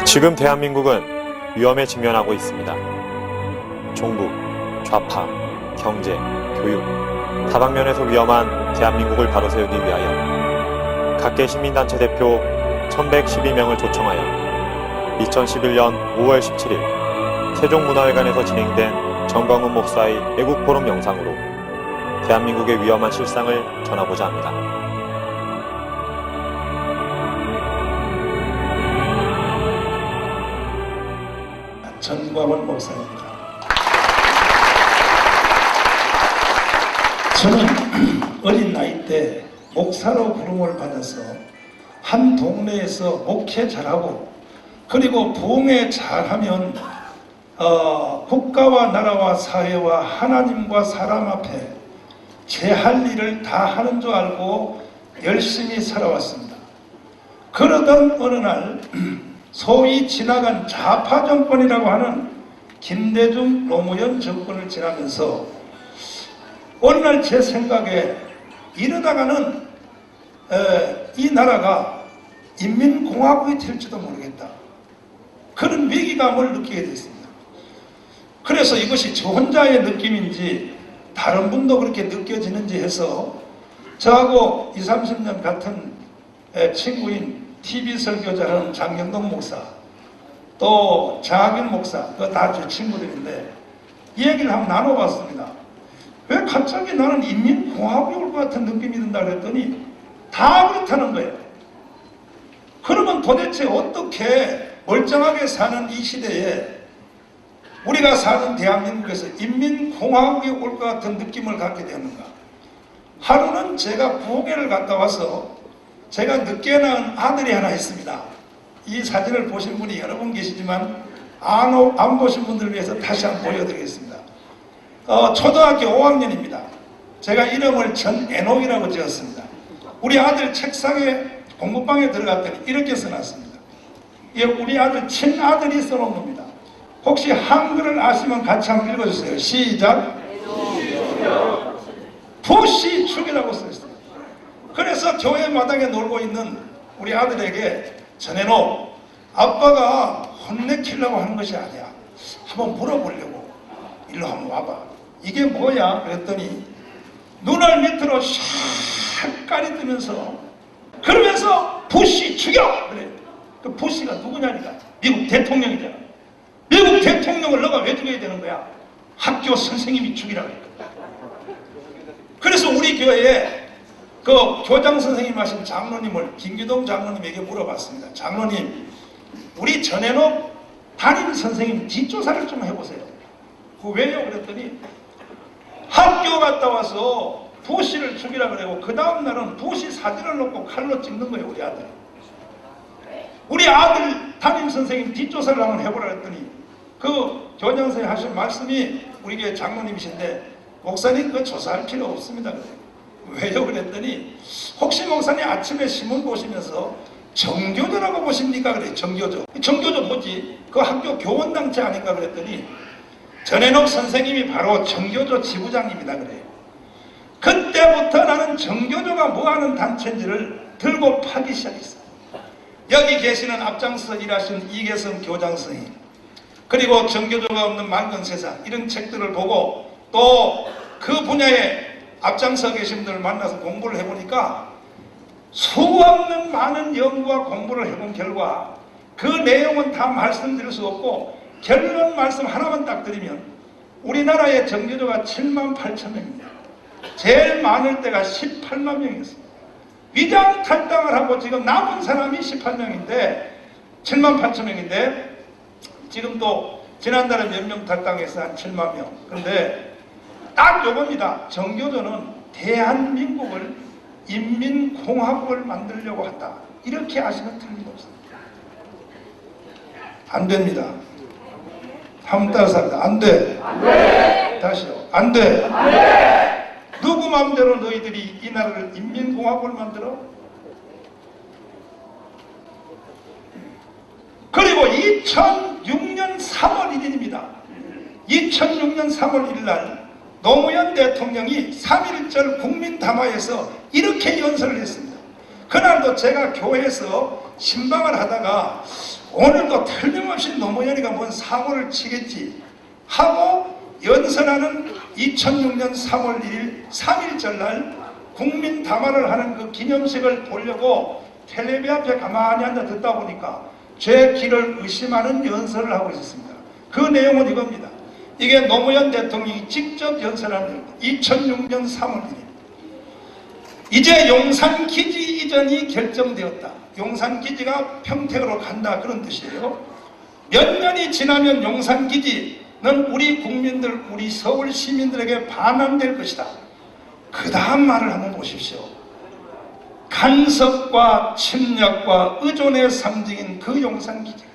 지금 대한민국은 위험에 직면하고 있습니다. 정부, 좌파, 경제, 교육, 다방면에서 위험한 대한민국을 바로 세우기 위하여 각계 시민단체 대표 1112명을 초청하여 2011년 5월 17일 세종문화회관에서 진행된 정광훈 목사의 애국포럼 영상으로 대한민국의 위험한 실상을 전하고자 합니다. 정광훈 목사입니다. 저는 어린 나이 때 목사로 부름을 받아서 한 동네에서 목회 잘하고 그리고 부흥회 잘하면 국가와 나라와 사회와 하나님과 사람 앞에 제 할 일을 다 하는 줄 알고 열심히 살아왔습니다. 그러던 어느 날 소위 지나간 좌파 정권이라고 하는 김대중 노무현 정권을 지나면서 어느 날 제 생각에 이러다가는 이 나라가 인민공화국이 될지도 모르겠다. 그런 위기감을 느끼게 됐습니다. 그래서 이것이 저 혼자의 느낌인지 다른 분도 그렇게 느껴지는지 해서 저하고 20, 30년 같은 친구인 TV 설교자는 장경동 목사, 또 장학윤 목사, 그거 다 제 친구들인데 이 얘기를 한번 나눠봤습니다. 왜 갑자기 나는 인민공화국이 올 것 같은 느낌이 든다 그랬더니 다 그렇다는 거예요. 그러면 도대체 어떻게 멀쩡하게 사는 이 시대에 우리가 사는 대한민국에서 인민공화국이 올 것 같은 느낌을 갖게 되는가? 하루는 제가 부흥회를 갔다 와서 제가 늦게 낳은 아들이 하나 있습니다. 이 사진을 보신 분이 여러 분 계시지만 안 보신 분들을 위해서 다시 한번 보여드리겠습니다. 초등학교 5학년입니다. 제가 이름을 전애녹이라고 지었습니다. 우리 아들 책상에 공부방에 들어갔더니 이렇게 써놨습니다. 이게 우리 아들 친아들이 써놓은 겁니다. 혹시 한글을 아시면 같이 한번 읽어주세요. 시작. 부시축이라고 써있어요. 그래서 교회 마당에 놀고 있는 우리 아들에게 전해놓 아빠가 혼내키려고 하는 것이 아니야. 한번 물어보려고. 일로 한번 와봐. 이게 뭐야? 그랬더니 눈알 밑으로 샥 깔이 뜨면서 그러면서 부시 죽여! 그래. 그 부시가 누구냐니까 미국 대통령이잖아. 미국 대통령을 너가 왜 죽여야 되는 거야? 학교 선생님이 죽이라고 했거든. 그래서 우리 교회에 그 교장 선생님 하신 장로님을 김기동 장로님에게 물어봤습니다. 장로님, 우리 전해놓 담임 선생님 뒷조사를 좀 해보세요. 그 왜요? 그랬더니 학교 갔다 와서 부시를 죽이라 그러고 그 다음 날은 부시 사진을 놓고 칼로 찍는 거예요. 우리 아들 담임 선생님 뒷조사를 한번 해보라 했더니 그 교장 선생님 하신 말씀이 우리 교회 장로님이신데 목사님 그거 조사할 필요 없습니다. 왜요? 그랬더니 혹시 목사님 아침에 신문 보시면서 정교조라고 보십니까? 그래. 정교조. 정교조 뭐지? 그 학교 교원단체 아닌가? 그랬더니 전해녹 선생님이 바로 정교조 지부장입니다. 그래요. 그때부터 나는 정교조가 뭐하는 단체인지를 들고 파기 시작했어요. 여기 계시는 앞장서 일하신 이계성 교장 선생님, 그리고 정교조가 없는 맑은 세상, 이런 책들을 보고 또 그 분야에 앞장서 계신 분들을 만나서 공부를 해보니까 수없는 많은 연구와 공부를 해본 결과 그 내용은 다 말씀드릴 수 없고 결론 말씀 하나만 딱 드리면 우리나라의 정교조가 7만 8천 명입니다. 제일 많을 때가 18만 명이었습니다. 위장 탈당을 하고 지금 남은 사람이 18명인데 7만 8천 명인데 지금 또 지난달에 몇 명 탈당해서 한 7만 명. 그런데 딱 요겁니다. 정교조는 대한민국을 인민공화국을 만들려고 한다. 이렇게 아시면 틀림없습니다. 안 됩니다. 한번 따라서 합니다. 안 돼. 안 돼. 다시요. 안 돼. 안 돼. 누구 마음대로 너희들이 이 나라를 인민공화국을 만들어? 그리고 2006년 3월 1일입니다. 2006년 3월 1일 날 노무현 대통령이 3.1절 국민담화에서 이렇게 연설을 했습니다. 그날도 제가 교회에서 신방을 하다가 오늘도 틀림없이 노무현이가 뭔 사고를 치겠지 하고 연설하는 2006년 3월 1일 3.1절 날 국민담화를 하는 그 기념식을 보려고 텔레비 앞에 가만히 앉아 듣다 보니까 제 길을 의심하는 연설을 하고 있었습니다. 그 내용은 이겁니다. 이게 노무현 대통령이 직접 연설한 내용입니다. 2006년 3월 1일. 이제 용산기지 이전이 결정되었다. 용산기지가 평택으로 간다, 그런 뜻이에요. 몇 년이 지나면 용산기지는 우리 국민들, 우리 서울 시민들에게 반환될 것이다. 그 다음 말을 한번 보십시오. 간섭과 침략과 의존의 상징인 그 용산기지가,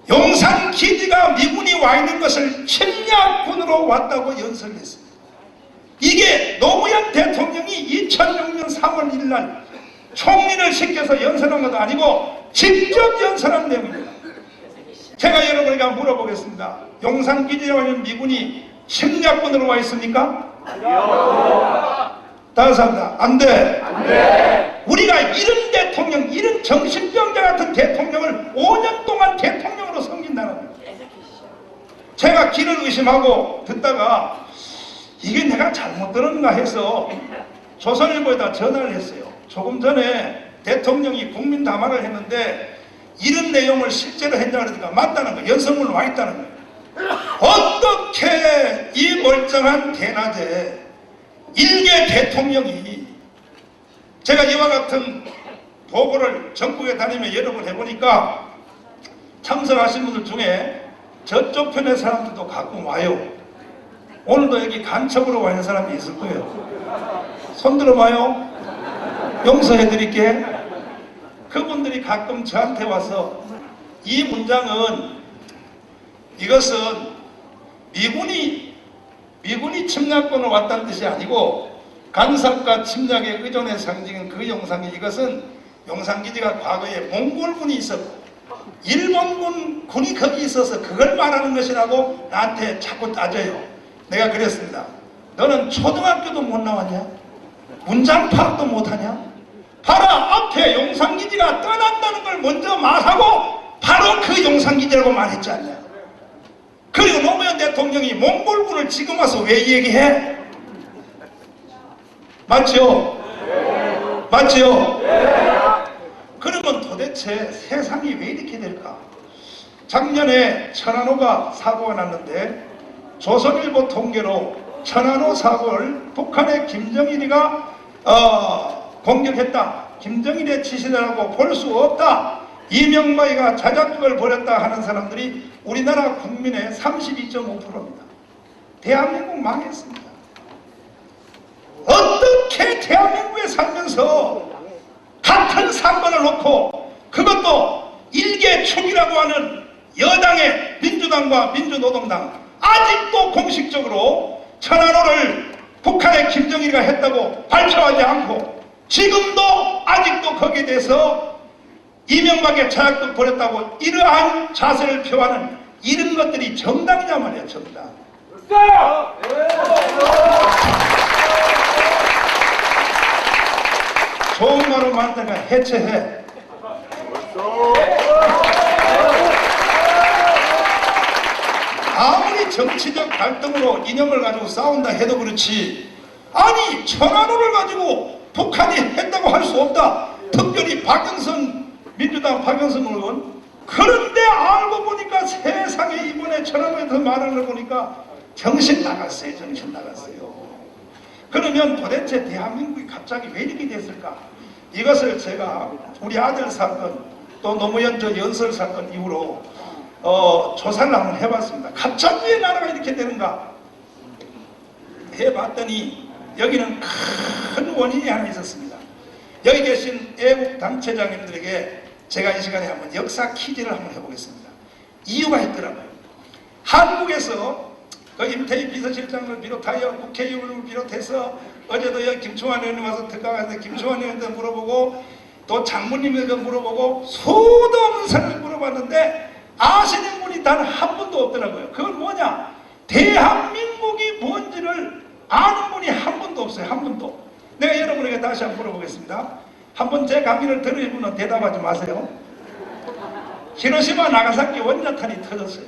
용산기지가 미군이 와 있는 것을 침략군으로 왔다고 연설했습니다. 이게 노무현 대통령이 2006년 3월 1일 날 총리를 시켜서 연설한 것도 아니고 직접 연설한 내용입니다. 제가 여러분에게 물어보겠습니다. 용산기지에 있는 미군이 침략군으로 와 있습니까? 다른 사람들 안 돼. 안 돼. 우리가 이런 대통령, 이런 정신병자 같은 대통령을 5년 동안 대통령으로 섬긴다는 거예요. 제가 길을 의심하고 듣다가 이게 내가 잘못 들었는가 해서 조선일보에다 전화를 했어요. 조금 전에 대통령이 국민담화를 했는데 이런 내용을 실제로 했냐 그러니까 맞다는 거예요. 연설문 와 있다는 거예요. 어떻게 이 멀쩡한 대낮에 일개 대통령이, 제가 이와 같은 보고를 전국에 다니며 여러 번 해보니까 참석하신 분들 중에 저쪽 편의 사람들도 가끔 와요. 오늘도 여기 간첩으로 와 있는 사람이 있을 거예요. 손 들어봐요. 용서해드릴게. 그분들이 가끔 저한테 와서 이 문장은, 이것은 미군이 침략권을 왔다는 뜻이 아니고 간섭과 침략의 의존의 상징인 그 용산기지, 이것은 용산기지가 과거에 몽골군이 있었고 일본군이 거기 있어서 그걸 말하는 것이라고 나한테 자꾸 따져요. 내가 그랬습니다. 너는 초등학교도 못 나왔냐? 문장 파악도 못하냐? 봐라, 앞에 용산기지가 떠난다는 걸 먼저 말하고 바로 그 용산기지라고 말했지 않냐? 그리고 노무현 대통령이 몽골군을 지금 와서 왜 얘기해? 맞죠? 맞죠? 그러면 도대체 세상이 왜 이렇게 될까? 작년에 천안호가 사고가 났는데 조선일보 통계로 천안호 사고를 북한의 김정일이가 공격했다, 김정일의 지시라고 볼 수 없다, 이명박이가 자작극을 벌였다 하는 사람들이 우리나라 국민의 32.5%입니다. 대한민국 망했습니다. 어떻게 대한민국에 살면서 같은 사건을 놓고 그것도 일개축이라고 하는 여당의 민주당과 민주노동당, 아직도 공식적으로 천안호를 북한의 김정일이가 했다고 발표하지 않고 지금도 아직도 거기에 대해서 이명박의 자작극 벌였다고 이러한 자세를 표하는 이런 것들이 정당이냐 말이야, 정당. 좋은 말로 만들까 해체해. 아무리 정치적 갈등으로 이념을 가지고 싸운다 해도 그렇지, 아니 천안호를 가지고 북한이 했다고 할 수 없다. 특별히 박영선, 민주당 박영선 의원. 그런데 알고 보니까 세상에 이번에 천안호에서 말하는 걸 보니까 정신 나갔어요. 정신 나갔어요. 그러면 도대체 대한민국이 갑자기 왜 이렇게 됐을까? 이것을 제가 우리 아들 사건, 또 노무현 저 연설 사건 이후로 조사를 한번 해봤습니다. 갑자기 왜 나라가 이렇게 되는가 해봤더니 여기는 큰 원인이 하나 있었습니다. 여기 계신 애국 단체장님들에게 제가 이 시간에 한번 역사 퀴즈를 한번 해보겠습니다. 이유가 있더라고요. 한국에서 그 임태희 비서실장을 비롯하여 국회의원을 비롯해서 어제도 여기 김충환 의원님 와서 특강하는데 김충환 의원한테 물어보고 또 장모님에게 물어보고 수도 없는 사람을 물어봤는데 아시는 분이 단 한 분도 없더라고요. 그건 뭐냐? 대한민국 미국이 뭔지를 아는 분이 한 분도 없어요. 한 분도. 내가 여러분에게 다시 한번 물어보겠습니다. 한번 제 강의를 들으신 분은 대답하지 마세요. 히로시마 나가사키 원자탄이 터졌어요.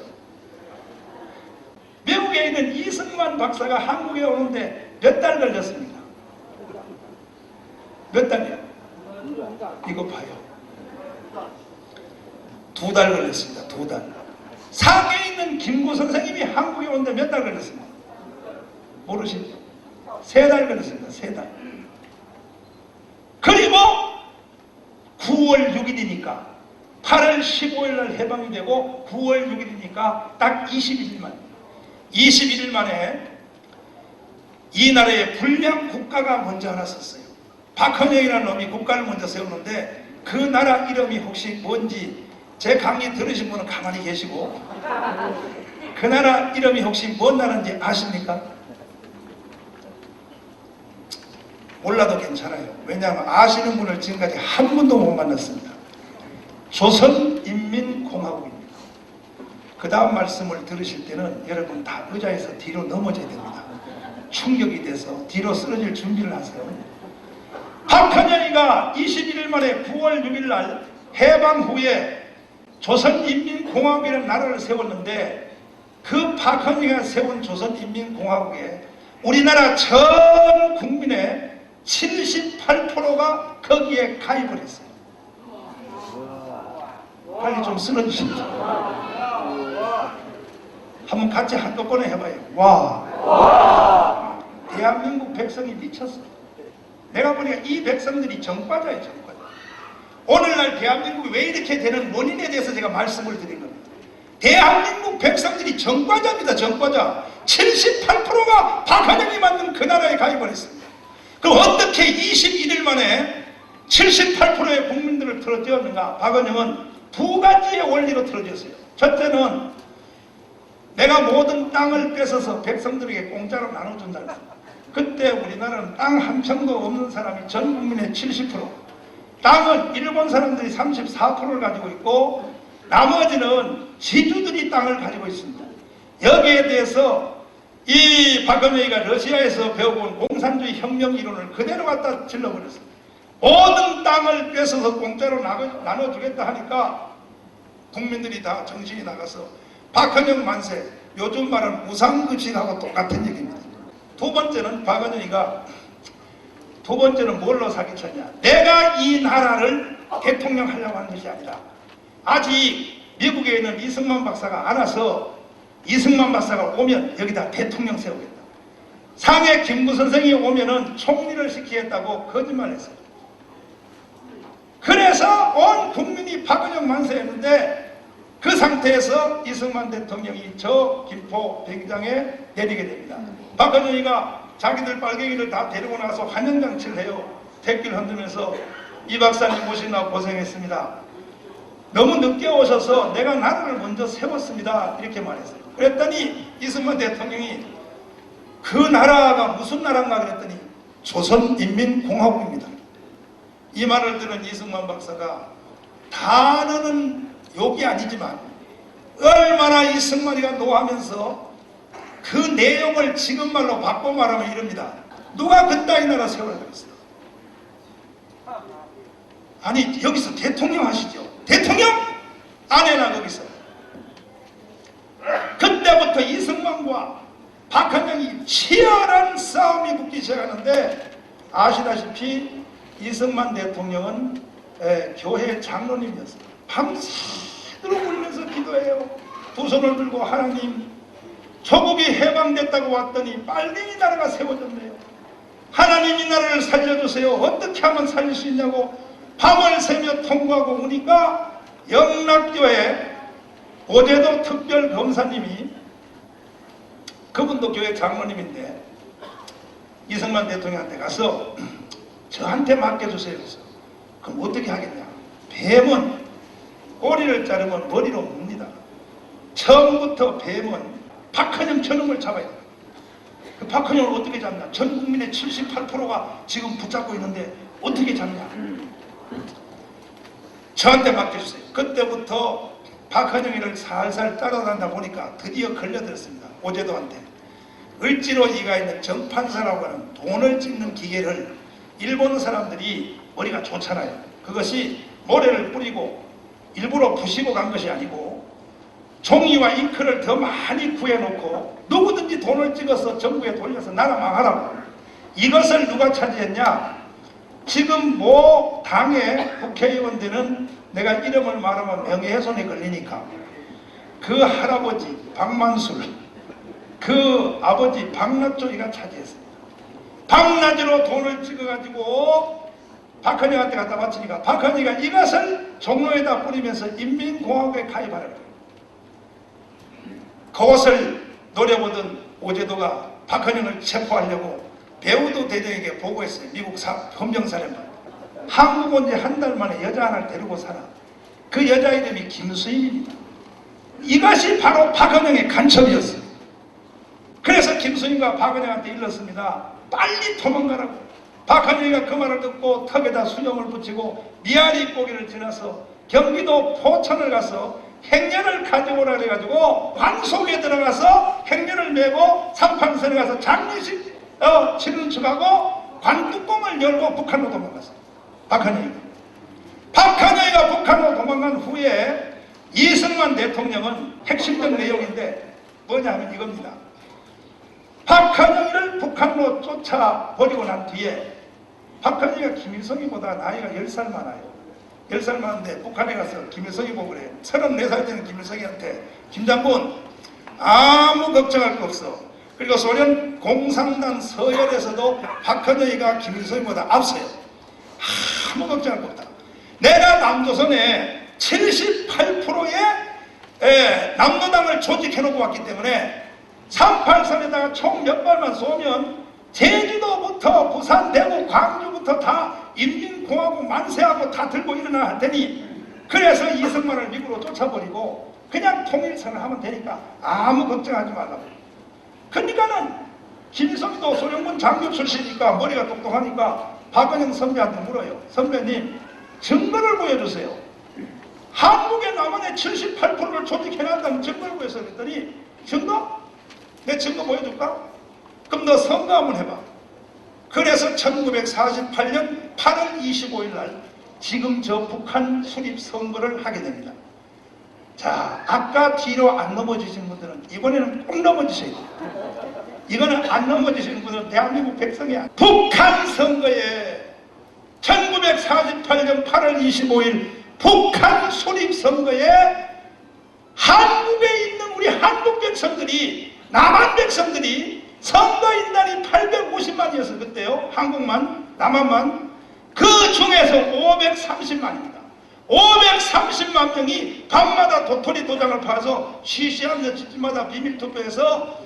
미국에 있는 이승만 박사가 한국에 오는데 몇 달 걸렸습니다. 몇 달이요? 이거 봐요. 2달 걸렸습니다. 2달. 상해에 있는 김구 선생님이 한국에 오는데 몇 달 걸렸습니다. 모르시죠? 3달 걸렸습니다. 3달. 그리고 9월 6일이니까 8월 15일 날 해방이 되고 9월 6일이니까 딱 21일 만에 이 나라의 불량 국가가 먼저 하나 섰어요. 박헌영이라는 놈이 국가를 먼저 세우는데 그 나라 이름이 혹시 뭔지 제 강의 들으신 분은 가만히 계시고 그 나라 이름이 혹시 뭔 나라인지 아십니까? 몰라도 괜찮아요. 왜냐하면 아시는 분을 지금까지 한 분도 못 만났습니다. 조선인민공화국입니다. 그 다음 말씀을 들으실 때는 여러분 다 의자에서 뒤로 넘어져야 됩니다. 충격이 돼서 뒤로 쓰러질 준비를 하세요. 박헌영이가 21일 만에 9월 6일 날 해방 후에 조선인민공화국이라는 나라를 세웠는데 그 박헌영이가 세운 조선인민공화국에 우리나라 전 국민의 78%가 거기에 가입을 했어요. 빨리 좀 쓰러주십시오. 한번 같이 한꺼번에 해봐요. 와. 대한민국 백성이 미쳤어. 내가 보니까 이 백성들이 정과자예요. 정과자. 오늘날 대한민국이 왜 이렇게 되는 원인에 대해서 제가 말씀을 드린 겁니다. 대한민국 백성들이 정과자입니다. 정과자. 78%가 박헌영이 만든 그 나라에 가입을 했습니다. 그럼 어떻게 21일 만에 78%의 국민들을 틀어쥐었는가? 박헌영은 2가지의 원리로 틀어쥐었어요. 첫째는 내가 모든 땅을 뺏어서 백성들에게 공짜로 나눠준다. 그때 우리나라는 땅 한 평도 없는 사람이 전 국민의 70%, 땅은 일본 사람들이 34%를 가지고 있고 나머지는 지주들이 땅을 가지고 있습니다. 여기에 대해서 이 박헌영이가 러시아에서 배워본 공산주의 혁명 이론을 그대로 갖다 질러버렸습니다. 모든 땅을 뺏어서 공짜로 나눠주겠다 하니까 국민들이 다 정신이 나가서 박헌영 만세, 요즘 말하는 무상급식하고 똑같은 얘기입니다. 두 번째는 박헌영이가 두 번째는 뭘로 사기쳤냐? 내가 이 나라를 대통령 하려고 하는 것이 아니라 아직 미국에 있는 이승만 박사가 안 와서 이승만 박사가 오면 여기다 대통령 세우겠다. 상해 김구 선생이 오면은 총리를 시키겠다고 거짓말했어요. 그래서 온 국민이 박헌영 만세했는데 그 상태에서 이승만 대통령이 저 김포 백장에 내리게 됩니다. 박헌영이가 자기들 빨갱이를 다 데리고 나서 환영장치를 해요. 택길 흔들면서 이 박사님 오시느라 고생했습니다. 너무 늦게 오셔서 내가 나라를 먼저 세웠습니다. 이렇게 말했어요. 그랬더니 이승만 대통령이 그 나라가 무슨 나라인가 그랬더니 조선인민공화국입니다. 이 말을 들은 이승만 박사가 단어는 욕이 아니지만 얼마나 이승만이가 노하면서 그 내용을 지금 말로 바꿔 말하면 이럽니다. 누가 그 따위 나라 세우라 그랬어요? 아니 여기서 대통령 하시죠. 대통령 안 해나 거기서. 그때부터 이승만과 박헌영이 치열한 싸움이 붙기 시작하는데 아시다시피 이승만 대통령은 교회 장로님이었어요. 밤새도록 울면서 기도해요. 두 손을 들고 하나님 조국이 해방됐다고 왔더니 빨갱이 나라가 세워졌네요. 하나님 이 나라를 살려주세요. 어떻게 하면 살릴 수 있냐고 밤을 새며 통곡하고 오니까 영락교회 오제도 특별검사님이 그분도 교회 장로님인데 이승만 대통령한테 가서 저한테 맡겨주세요. 그래서 그럼 어떻게 하겠냐? 뱀은 꼬리를 자르면 머리로 뭅니다. 처음부터 뱀은 박헌영 저놈을 잡아야 돼요. 그 박헌영을 어떻게 잡냐? 전 국민의 78%가 지금 붙잡고 있는데 어떻게 잡냐? 저한테 맡겨주세요. 그때부터 박헌영이를 살살 따라다니다 보니까 드디어 걸려들었습니다. 오제도한테. 을지로 이가 있는 정판사라고 하는 돈을 찍는 기계를 일본 사람들이 머리가 좋잖아요. 그것이 모래를 뿌리고 일부러 부시고 간 것이 아니고 종이와 잉크를 더 많이 구해놓고 누구든지 돈을 찍어서 정부에 돌려서 나라 망하라고. 이것을 누가 차지했냐? 지금 모 당의 국회의원들은 내가 이름을 말하면 명예훼손에 걸리니까 그 할아버지 박만술, 그 아버지 박나조이가 차지했습니다. 박나조로 돈을 찍어가지고 박헌영한테 갖다 바치니까 박헌영이가 이것을 종로에다 뿌리면서 인민공화국에 가입하라고. 그것을 노려보던 오제도가 박헌영을 체포하려고 배우도 대령에게 보고했어요. 미국 헌병사령관. 한국 온 지 한 달 만에 여자 하나를 데리고 살아. 그 여자 이름이 김수인입니다. 이것이 바로 박헌영의 간첩이었어요. 그래서 김수인과 박헌영한테 일렀습니다. 빨리 도망가라고. 박헌영이가 그 말을 듣고 턱에다 수염을 붙이고 미아리 고개를 지나서 경기도 포천을 가서 행렬을 가져오라 그래가지고 관 속에 들어가서 행렬을 메고 삼판선에 가서 장례식 치르는 척하고 관 뚜껑을 열고 북한으로 도망갔어요. 박헌영이가 북한으로 도망간 후에 이승만 대통령은 핵심적 내용인데 뭐냐 하면 이겁니다. 박헌영이를 북한으로 쫓아버리고 난 뒤에 박헌영이가 김일성이보다 나이가 10살 많아요. 10살 많은데 북한에 가서 김일성이 보고 그래. 34살 되는 김일성이한테 김장군 아무 걱정할 거 없어. 그리고 소련 공산당 서열에서도 박헌영이가 김일성보다 앞서요. 아무 걱정할 거 없다. 내가 남조선에 78%의 남노당을 조직해놓고 왔기 때문에 383에다가 총 몇 발만 쏘면 제주도부터 부산, 대구, 광주부터 다 인민공화국 만세하고 다 들고 일어나 할 테니 그래서 이승만을 미국으로 쫓아버리고 그냥 통일선을 하면 되니까 아무 걱정하지 말라고. 그러니까는 김일성도 소련군 장교 출신이니까 머리가 똑똑하니까 박헌영 선배한테 물어요. 선배님 증거를 보여주세요. 한국의 남한의 78%를 조직해놨다는 증거를 보여서 그랬더니 증거? 내 증거 보여줄까? 그럼 너 선거 한번 해봐. 그래서 1948년 8월 25일 날 지금 저 북한 수립 선거를 하게 됩니다. 자, 아까 뒤로 안 넘어지신 분들은 이번에는 꼭 넘어지셔야 돼요. 이거는 안 넘어지시는 분들은 대한민국 백성이야. 북한 선거에 1948년 8월 25일 북한 수립 선거에 한국에 있는 우리 한국 백성들이, 남한 백성들이 선거인단이 850만이었어요. 그때요. 한국만, 남한만. 그 중에서 530만입니다. 530만 명이 밤마다 도토리 도장을 파서 쉬쉬한 며칠마다 비밀투표해서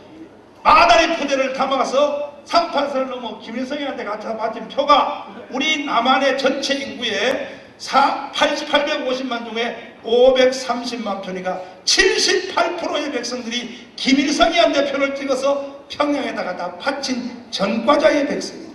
마다리 푸대를 담아서 3판선을 넘어 김일성한테 갖다 바친 표가 우리 남한의 전체 인구의 850만 중에 530만 표니까 78%의 백성들이 김일성이한테 표를 찍어서 평양에다가 다 바친 전과자의 백성입니다.